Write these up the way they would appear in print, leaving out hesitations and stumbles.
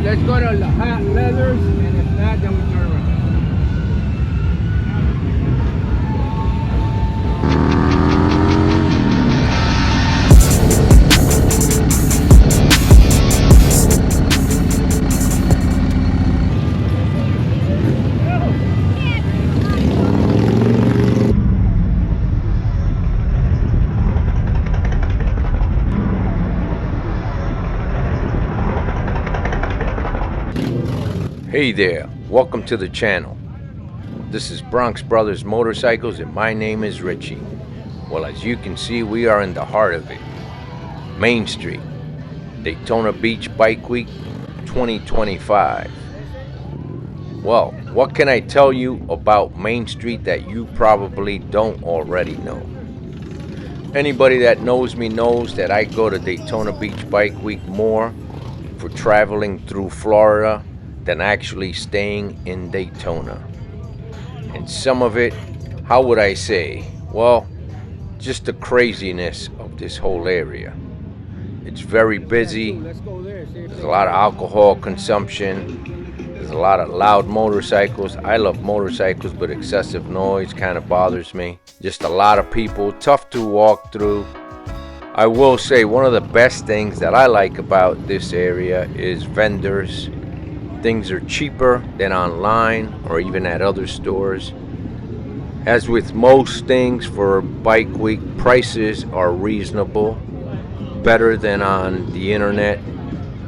let's go to hot leathers, and if not, then we turn around. Hey there, welcome to the channel. This is Bronx Brothers Motorcycles and my name is Richie. Well, as you can see, we are in the heart of it. Main Street, Daytona Beach Bike Week 2025. Well, what can I tell you about Main Street that you probably don't already know? Anybody that knows me knows that I go to Daytona Beach Bike Week more for traveling through Florida than actually staying in Daytona. And some of it, how would I say? Well, just the craziness of this whole area. It's very busy. There's a lot of alcohol consumption. There's a lot of loud motorcycles. I love motorcycles, but excessive noise kind of bothers me. Just a lot of people, tough to walk through. I will say one of the best things that I like about this area is vendors. Things are cheaper than online or even at other stores. As with most things for Bike Week, prices are reasonable, better than on the internet,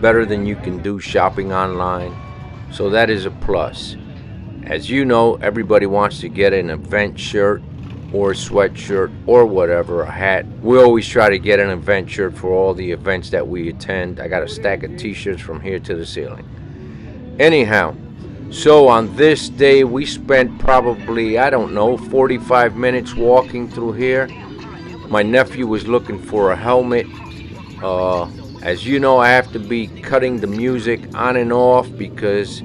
better than you can do shopping online. So that is a plus. As you know, everybody wants to get an event shirt or sweatshirt or whatever, a hat. We always try to get an event shirt for all the events that we attend. I got a stack of t-shirts from here to the ceiling. Anyhow, so on this day we spent probably, I don't know, 45 minutes walking through here. My nephew was looking for a helmet. As you know, I have to be cutting the music on and off because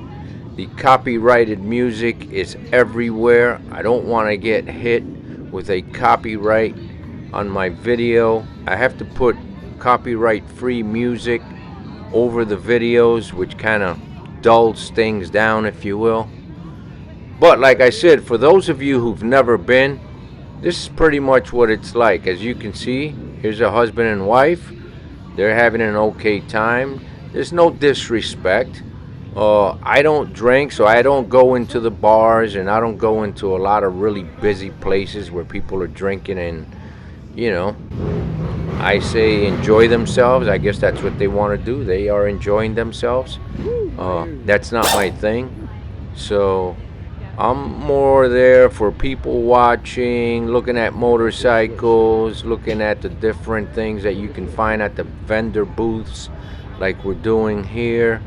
the copyrighted music is everywhere. I don't want to get hit with a copyright on my video. I have to put copyright-free music over the videos, which kind of dulls things down, if you will. But like I said, for those of you who've never been, this is pretty much what it's like. As you can see, here's a husband and wife. They're having an okay time. There's no disrespect. I don't drink, so I don't go into the bars, and I don't go into a lot of really busy places where people are drinking and, you know, I say enjoy themselves. I guess that's what they want to do. They are enjoying themselves. That's not my thing. So I'm more there for people watching, looking at motorcycles, looking at the different things that you can find at the vendor booths like we're doing here.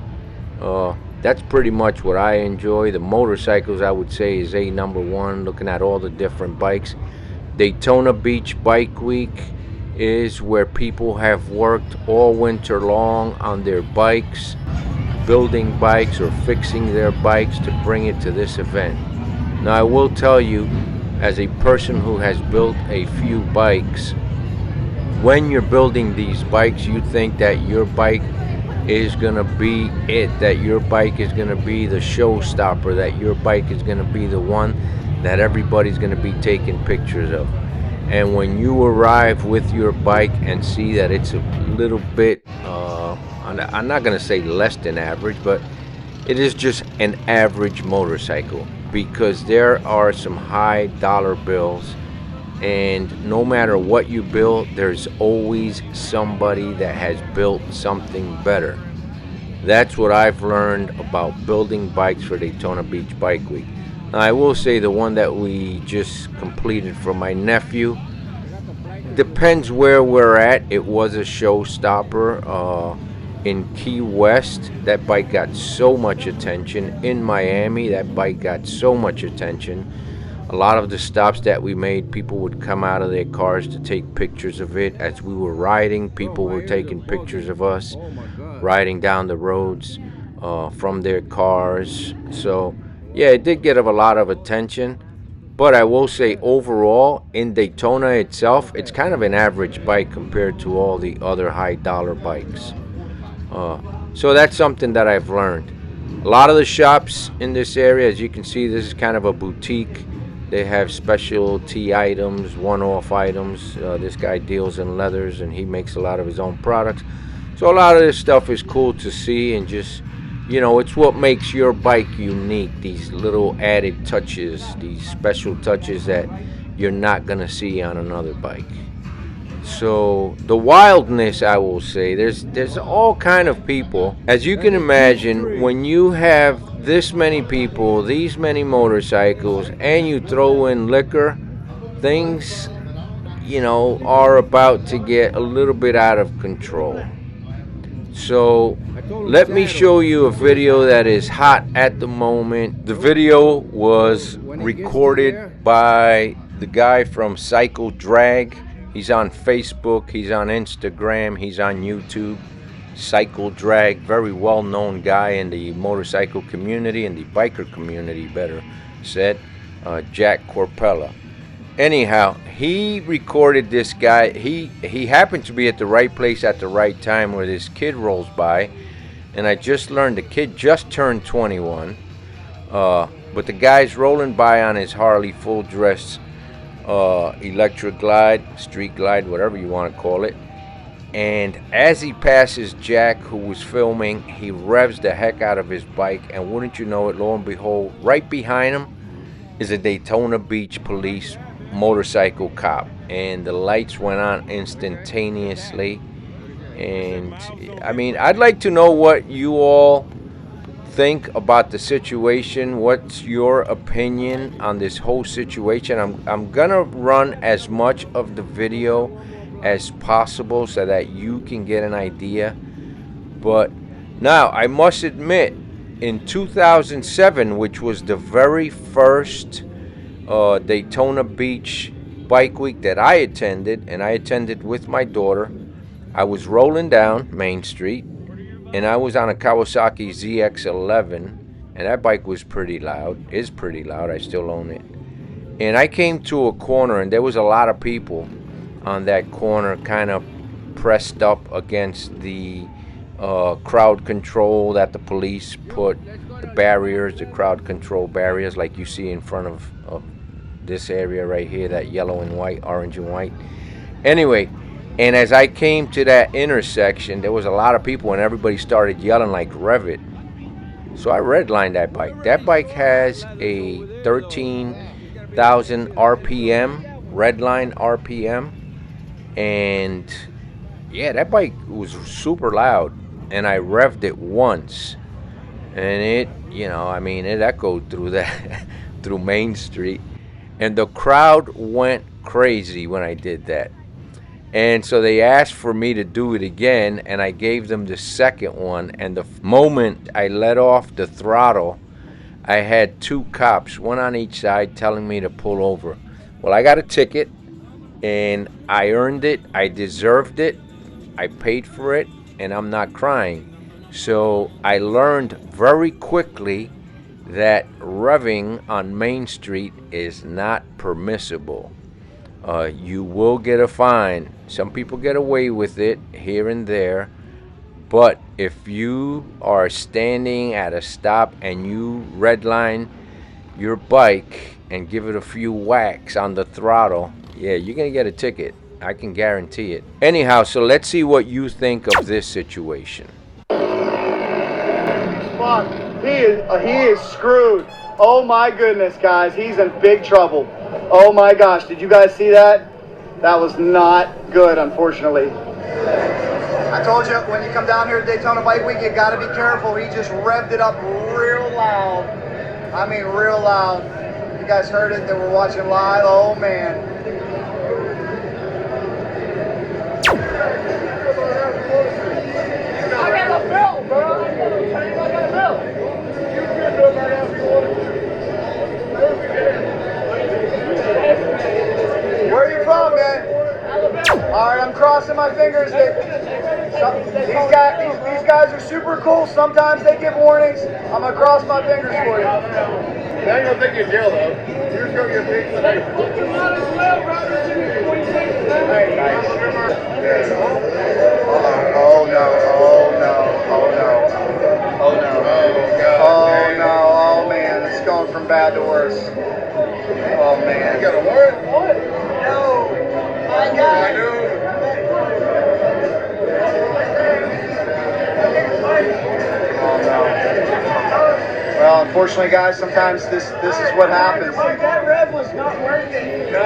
That's pretty much what I enjoy. The motorcycles, I would say, is number one, looking at all the different bikes. Daytona Beach Bike Week is where people have worked all winter long on their bikes, building bikes or fixing their bikes to bring it to this event. Now I will tell you, as a person who has built a few bikes, when you're building these bikes, you think that your bike is gonna be it, that your bike is gonna be the showstopper, that your bike is gonna be the one that everybody's gonna be taking pictures of. And when you arrive with your bike and see that it's a little bit, I'm not going to say less than average, but it is just an average motorcycle, because there are some high dollar bills, and no matter what you build, there's always somebody that has built something better. That's what I've learned about building bikes for Daytona Beach Bike Week. Now, I will say the one that we just completed for my nephew, depends where we're at. It was a showstopper. In Key West, that bike got so much attention. In Miami, that bike got so much attention. A lot of the stops that we made, people would come out of their cars to take pictures of it. As we were riding, people were taking pictures of us riding down the roads from their cars. So yeah, it did get a lot of attention. But I will say overall, in Daytona itself, it's kind of an average bike compared to all the other high dollar bikes. So that's something that I've learned. A lot of the shops in this area, as you can see, this is kind of a boutique. They have specialty items, one-off items. This guy deals in leathers and he makes a lot of his own products. So a lot of this stuff is cool to see, and just, you know, it's what makes your bike unique. These little added touches, these special touches that you're not gonna see on another bike. So the wildness, I will say, there's all kind of people. As you can imagine, when you have this many people, these many motorcycles, and you throw in liquor, things, you know, are about to get a little bit out of control. So let me show you a video that is hot at the moment. The video was recorded by the guy from Cycle Drag. He's on Facebook, he's on Instagram, he's on YouTube. Cycle Drag, very well-known guy in the motorcycle community, in the biker community, better said. Jack Corpella. Anyhow, he recorded this guy. He happened to be at the right place at the right time where this kid rolls by, and I just learned the kid just turned 21. But the guy's rolling by on his Harley, full dress, electric glide, street glide, whatever you want to call it. And as he passes Jack, who was filming, he revs the heck out of his bike, and wouldn't you know it, lo and behold, right behind him is a Daytona Beach police motorcycle cop, and the lights went on instantaneously. And I mean, I'd like to know what you all think about the situation. What's your opinion on this whole situation? I'm gonna run as much of the video as possible so that you can get an idea. But now I must admit, in 2007, which was the very first Daytona Beach Bike Week that I attended, and I attended with my daughter, I was rolling down Main Street, and I was on a Kawasaki ZX11, and that bike was pretty loud, is pretty loud, I still own it. And I came to a corner, and there was a lot of people on that corner, kind of pressed up against the crowd control that the police put, the barriers, the crowd control barriers like you see in front of this area right here, that yellow and white, orange and white. Anyway, and as I came to that intersection, there was a lot of people, and everybody started yelling like, "Rev it." So I redlined that bike. That bike has a 13,000 RPM, redline RPM, and yeah, that bike was super loud, and I revved it once, and it, you know, I mean, it echoed through that, through Main Street, and the crowd went crazy when I did that. And so they asked for me to do it again, and I gave them the second one, and the moment I let off the throttle, I had two cops, one on each side, telling me to pull over. Well, I got a ticket, and I earned it, I deserved it, I paid for it, and I'm not crying. So I learned very quickly that revving on Main Street is not permissible. You will get a fine. Some people get away with it here and there, but if you are standing at a stop and you redline your bike and give it a few whacks on the throttle, yeah, you're gonna get a ticket. I can guarantee it. Anyhow, so let's see what you think of this situation. Fuck, he is screwed. Oh my goodness, guys, he's in big trouble. Oh my gosh, did you guys see that? That was not good, unfortunately. I told you, when you come down here to Daytona Bike Week, you gotta be careful. He just revved it up real loud. I mean, real loud. You guys heard it, that we're watching live. Oh man. I got a bill, bro. I got a bill. You can do it right after you want to. Where are you from, man? Alright, I'm crossing my fingers. These guys are super cool. Sometimes they give warnings. I'm gonna cross my fingers for you. They ain't gonna take you to jail though. You're just gonna get paid for that. Hey, nice. Oh no, oh no, oh no. Unfortunately, guys, sometimes this is what happens. That rev was not working. No.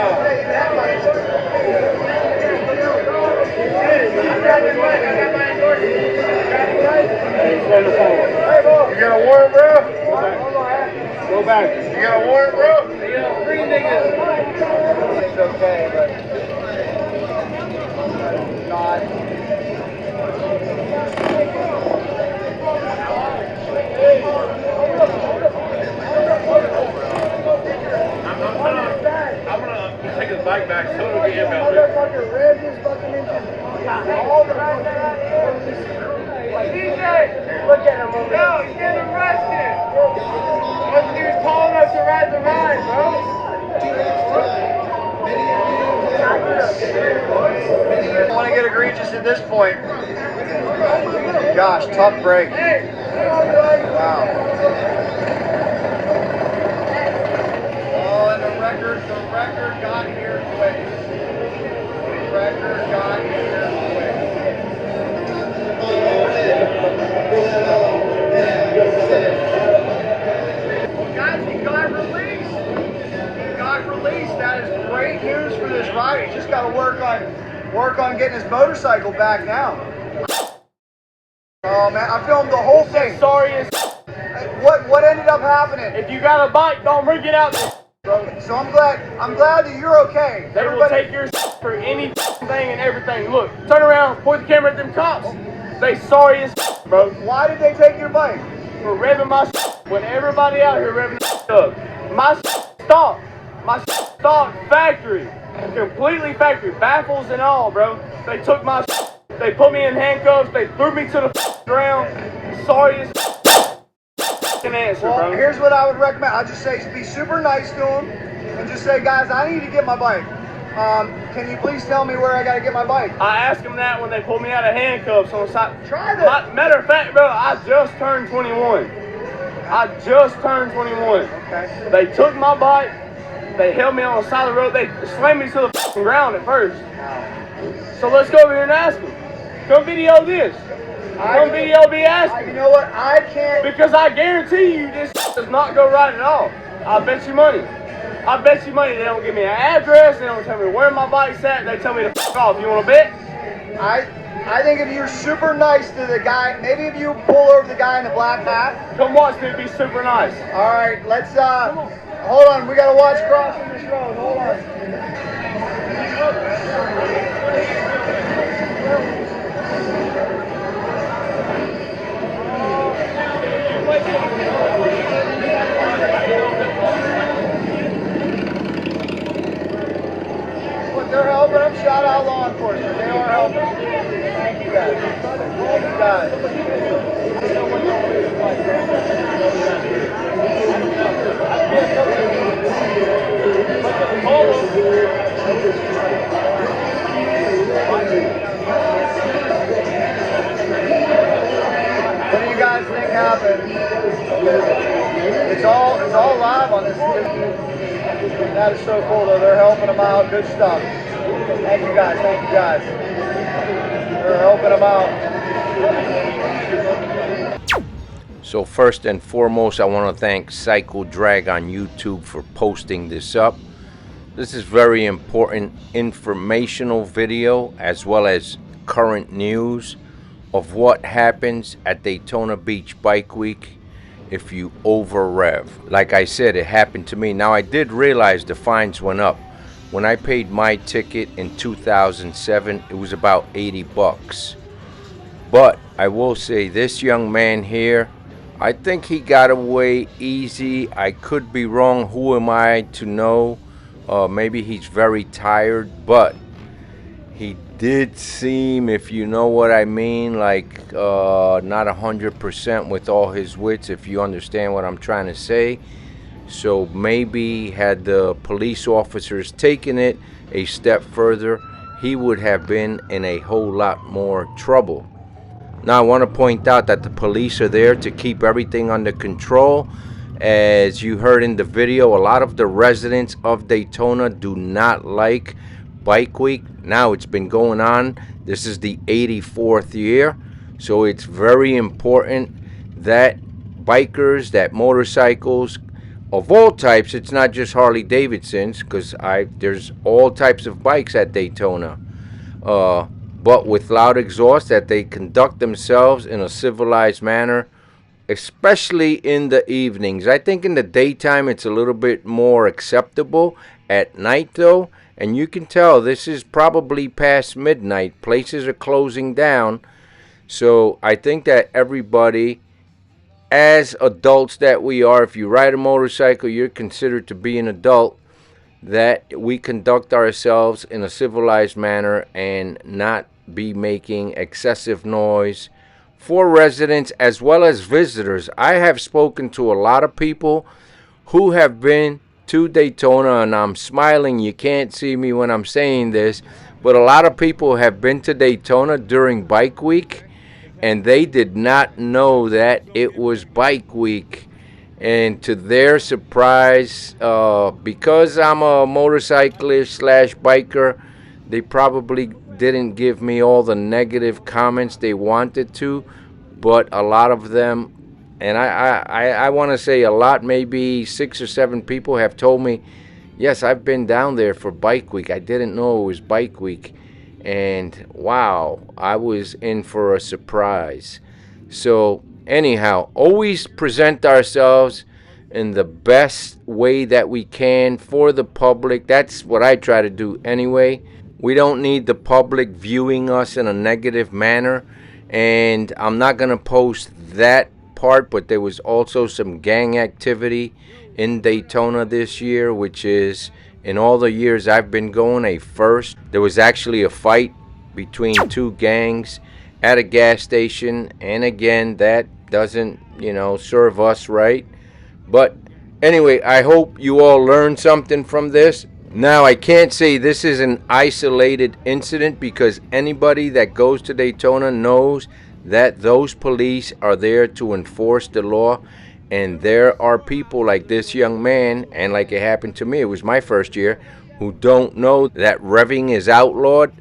You got a warrant, bro? Go back. You got a warrant, bro? Yeah, 3 niggas. It's okay, but not. I'm gonna take his bike back so it'll get inbound. DJ, look at him over there. No, he's getting arrested. He was tall enough to ride the ride, bro. I want to get egregious at this point. Gosh, tough break. Wow. Oh, and the record got here quick. The record got here quick. Guys, he got released. He got released. That is great news for this rider. He's just got to work on getting his motorcycle back now. Oh man, I filmed the whole thing. Sorry as What ended up happening? if you got a bike, don't bring it out there. So I'm glad that you're okay. They will take your for anything and everything. Look, turn around, point the camera at them cops. They sorry as bro. Why did they take your bike? For revving my when everybody out here revving up. My stock. My stock factory. Completely factory. Baffles and all, bro. They took my they put me in handcuffs. They threw me to the ground. Sorry as answer, Well, bro. here's what I would recommend. I'll just say be super nice to them and just say, guys, I need to get my bike. Can you please tell me where I got to get my bike? I asked them that when they pulled me out of handcuffs on the side. Try this. Matter of fact, bro, I just turned 21. I just turned 21. Okay. They took my bike. They held me on the side of the road. They slammed me to the ground at first. So let's go over here and ask them. Come video this. Come video be asking. You know what? I can't. Because I guarantee you this does not go right at all. I bet you money. I bet you money they don't give me an address. They don't tell me where my bike's at. They tell me to f off. You want to bet? I think if you're super nice to the guy, maybe if you pull over the guy in the black hat. Come watch me be super nice. All right, let's hold on. We gotta watch crossing this road. Hold on. They're helping them. Shout out law enforcement. They are helping. Thank you guys. Thank you guys. What do you guys think happened? It's all live on this. That is so cool though. They're helping them out. Good stuff. Thank you guys. Thank you guys. They're helping them out. So first and foremost, I want to thank Cycle Drag on YouTube for posting this up. This is very important informational video as well as current news of what happens at Daytona Beach Bike Week if you over rev. Like I said, it happened to me. Now I did realize the fines went up. When I paid my ticket in 2007, it was about 80 bucks. But I will say this young man here, I think he got away easy. I could be wrong. Who am I to know? Maybe he's very tired, but he did seem, if you know what I mean, like not 100% with all his wits, if you understand what I'm trying to say. So maybe had the police officers taken it a step further, he would have been in a whole lot more trouble. Now I want to point out that the police are there to keep everything under control. As you heard in the video, a lot of the residents of Daytona do not like Bike Week. Now it's been going on. This is the 84th year. So it's very important that bikers, that motorcycles of all types, it's not just Harley Davidsons, because there's all types of bikes at Daytona, but with loud exhaust, that they conduct themselves in a civilized manner, especially in the evenings. I think in the daytime it's a little bit more acceptable. At night though, and you can tell this is probably past midnight, places are closing down. So I think that everybody, as adults that we are, if you ride a motorcycle, you're considered to be an adult, that we conduct ourselves in a civilized manner and not be making excessive noise for residents as well as visitors. I have spoken to a lot of people who have been to Daytona, and I'm smiling, you can't see me when I'm saying this, but a lot of people have been to Daytona during bike week, and they did not know that it was bike week. And to their surprise, because I'm a motorcyclist slash biker, they probably didn't give me all the negative comments they wanted to, but a lot of them, and I want to say a lot, maybe 6 or 7 people have told me, yes, I've been down there for bike week. I didn't know it was bike week. And wow, I was in for a surprise. So anyhow, always present ourselves in the best way that we can for the public. That's what I try to do anyway. We don't need the public viewing us in a negative manner. And I'm not going to post that part, but there was also some gang activity in Daytona this year, which is, in all the years I've been going, a first. There was actually a fight between 2 gangs at a gas station, and again, that doesn't, serve us right. But anyway, I hope you all learned something from this. Now, I can't say this is an isolated incident, because anybody that goes to Daytona knows that those police are there to enforce the law. And there are people like this young man, and like it happened to me, it was my first year, who don't know that revving is outlawed,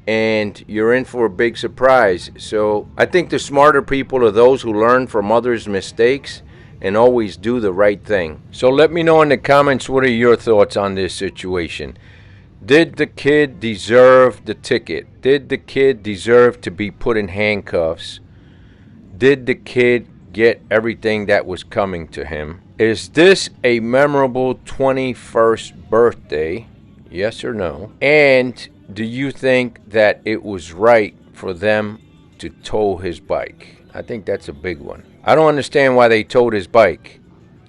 and you're in for a big surprise. So I think the smarter people are those who learn from others' mistakes and always do the right thing. So let me know in the comments, what are your thoughts on this situation? Did the kid deserve the ticket? Did the kid deserve to be put in handcuffs? Did the kid get everything that was coming to him? Is this a memorable 21st birthday? Yes or no? And do you think that it was right for them to tow his bike? I think that's a big one. I don't understand why they towed his bike.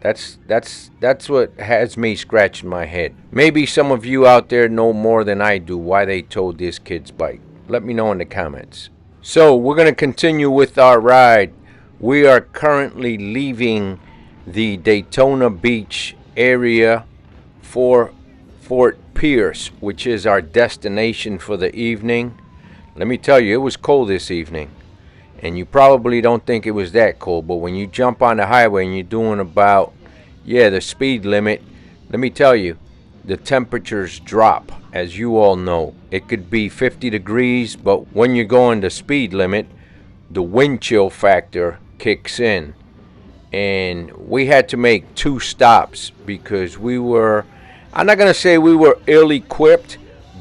That's what has me scratching my head. Maybe some of you out there know more than I do why they towed this kid's bike. Let me know in the comments. So we're going to continue with our ride. We are currently leaving the Daytona Beach area for Fort Pierce, which is our destination for the evening. Let me tell you, it was cold this evening. And you probably don't think it was that cold, but when you jump on the highway and you're doing about, the speed limit, let me tell you, the temperatures drop, as you all know. It could be 50 degrees, but when you're going the speed limit, the wind chill factor kicks in. And we had to make 2 stops because we were, I'm not going to say we were ill-equipped,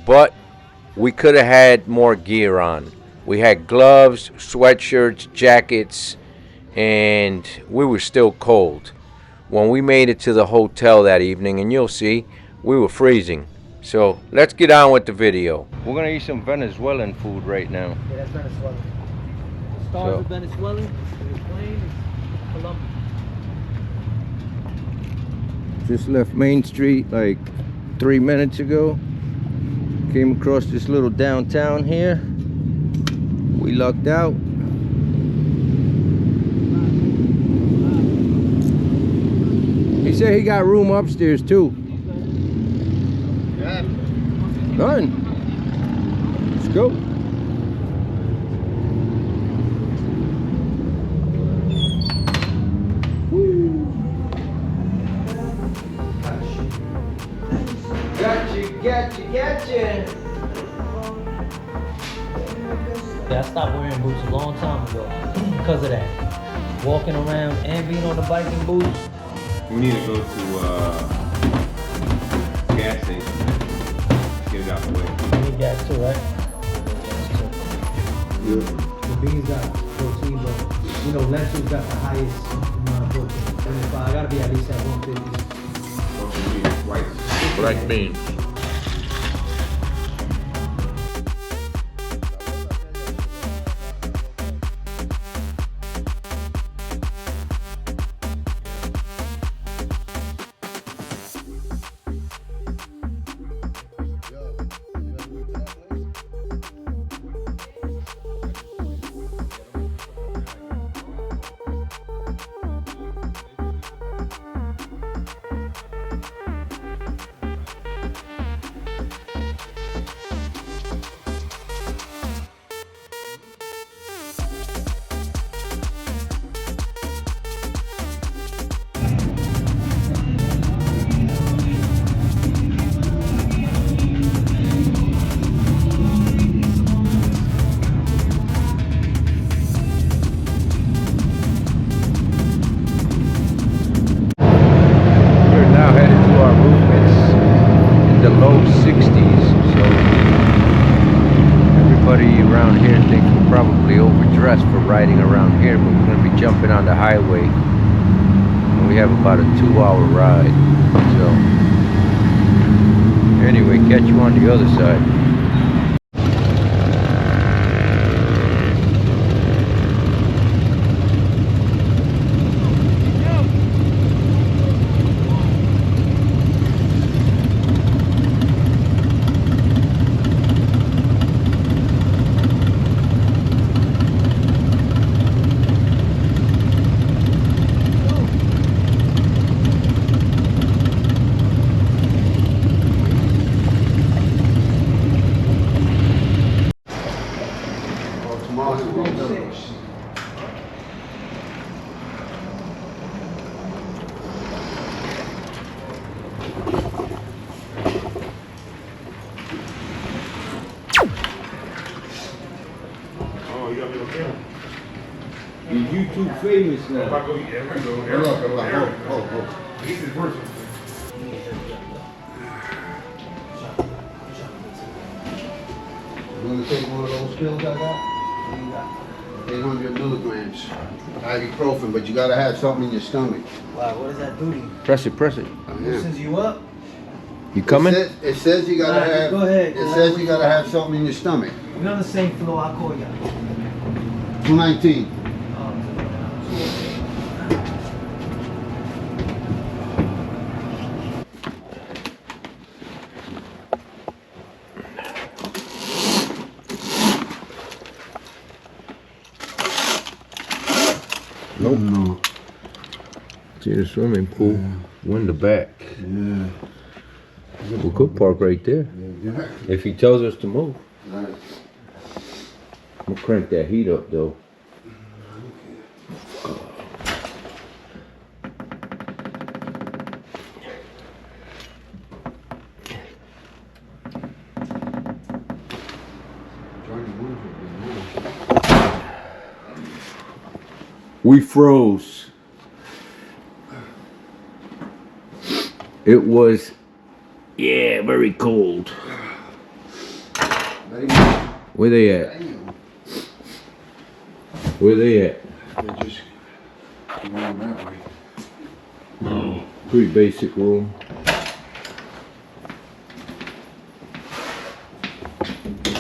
but we could have had more gear on. We had gloves, sweatshirts, jackets, and we were still cold. When we made it to the hotel that evening, and you'll see, we were freezing. So let's get on with the video. We're going to eat some Venezuelan food right now. Yeah, that's Venezuelan. The stars of Venezuelan, and the plane is Colombia. Just left Main Street like 3 minutes ago. Came across this little downtown here. We lucked out. He said he got room upstairs too. Yeah. Done. Let's go. Gotcha. Yeah, I stopped wearing boots a long time ago because of that. walking around and being on the bike and boost. We need to go to gas station. Get it out the way. You need gas too, right? The beans got protein, but you know, lentils got the highest amount of protein. 75. I gotta be at least at 150. Black beans. Low 60s, so everybody around here thinks we're probably overdressed for riding around here, but we're going to be jumping on the highway and we have about a 2-hour ride. So anyway, catch you on the other side. You YouTube famous now. You want to take one of those pills I got? 800 milligrams. Ibuprofen, but you gotta have something in your stomach. Wow, what does that do to you? Press it, press it. Loosens you up? You coming? It says you gotta have. Go ahead. It says you gotta have something in your stomach. We're on the same floor, I'll call you. 219. Nope. No. See the swimming pool. We're in the back. Yeah. We could park right there. Yeah. If he tells us to move. Right. I'm gonna crank that heat up though. We froze. It was, yeah, very cold. Where they at? Where they at? They're just going that way. Oh, pretty basic room.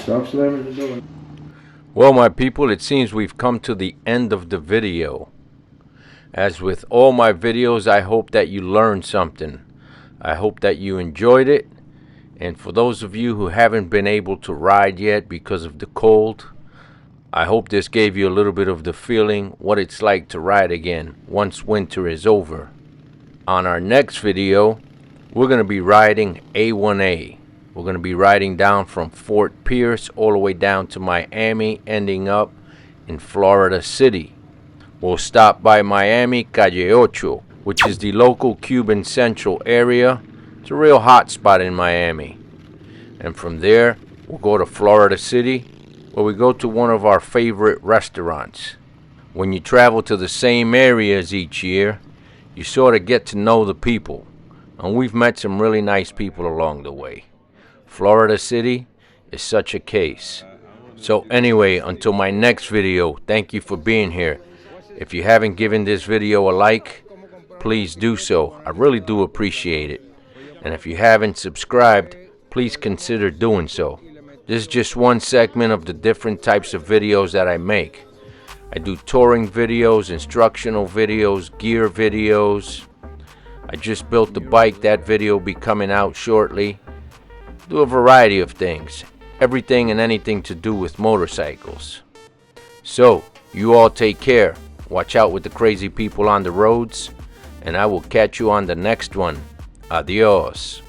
Stop slamming the door. Well, my people, it seems we've come to the end of the video. As with all my videos, I hope that you learned something. I hope that you enjoyed it. And for those of you who haven't been able to ride yet because of the cold, I hope this gave you a little bit of the feeling what it's like to ride again once winter is over. On our next video, we're going to be riding A1A. We're going to be riding down from Fort Pierce all the way down to Miami, ending up in Florida City. We'll stop by Miami Calle Ocho, which is the local Cuban Central area. It's a real hot spot in Miami. And from there, we'll go to Florida City, where we go to one of our favorite restaurants. When you travel to the same areas each year, you sort of get to know the people, and we've met some really nice people along the way. Florida City is such a case. So anyway, until my next video, thank you for being here. If you haven't given this video a like, please do so. I really do appreciate it. And if you haven't subscribed, please consider doing so. This is just one segment of the different types of videos that I make. I do touring videos, instructional videos, gear videos. I just built the bike. That video will be coming out shortly. Do a variety of things. Everything and anything to do with motorcycles. So, you all take care. Watch out with the crazy people on the roads. And I will catch you on the next one. Adios.